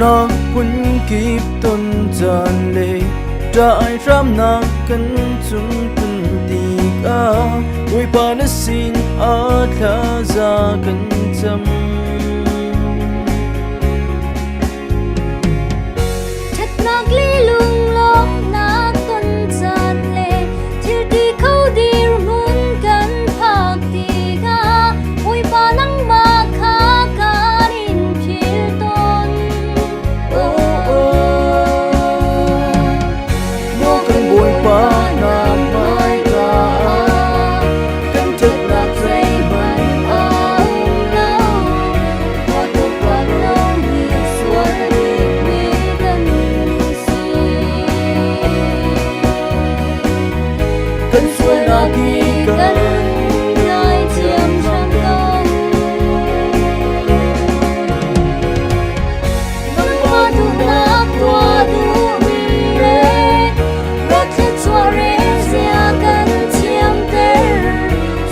na pun kip ton jan le tra ai ram na kan chung tun ti ka oi pa na sin a tha za kan cham chat nak li lung long na ton jan le thil ti khâu di mun kan phak ti ga oi pa nang ma kha ka rin phil ton mo kan boi pa na mai ka kan chat na say man oh no what the fuck no is what we can see kan suai na ki kan nói chiêm trong công vẫn có đủ nát tua đủ mi rê rất hết xóa rê xia cần chiêm tê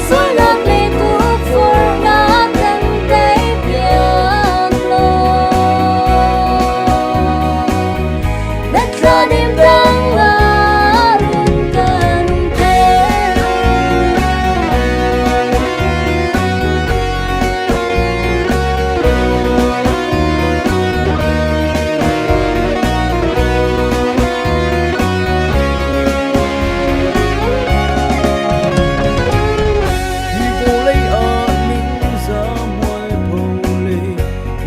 xóa lạc lê tu phur ngã cần tế biếc lô đất ra đêm đang ngã rung cần thế ni bo lei a ning za moi po le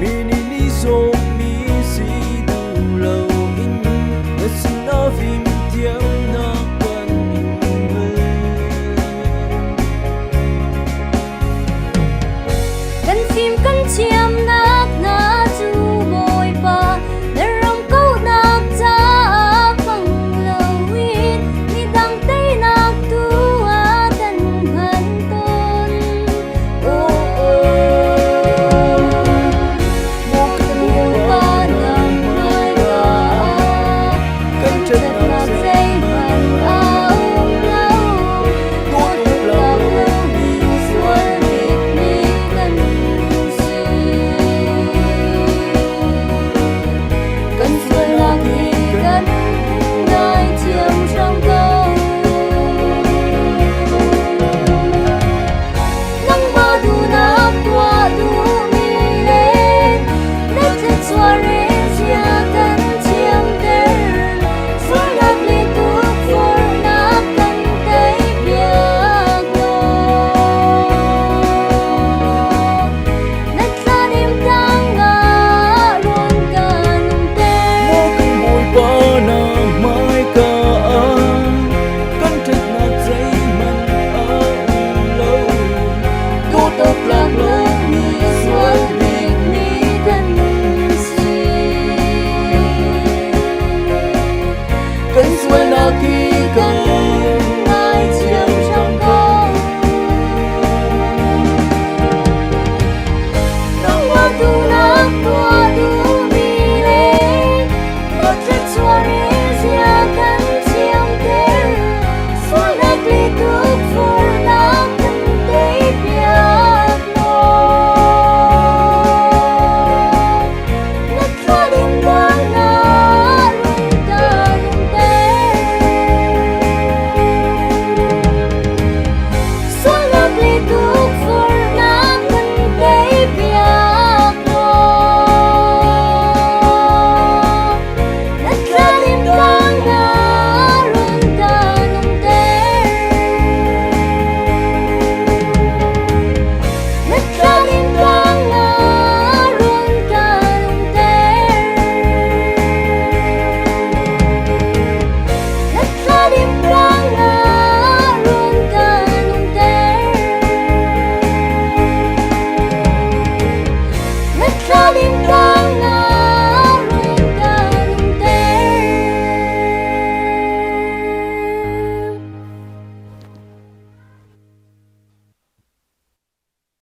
mi ni zo mi si du lo in na sin na vim tiang na kan in cần phim cần chiêm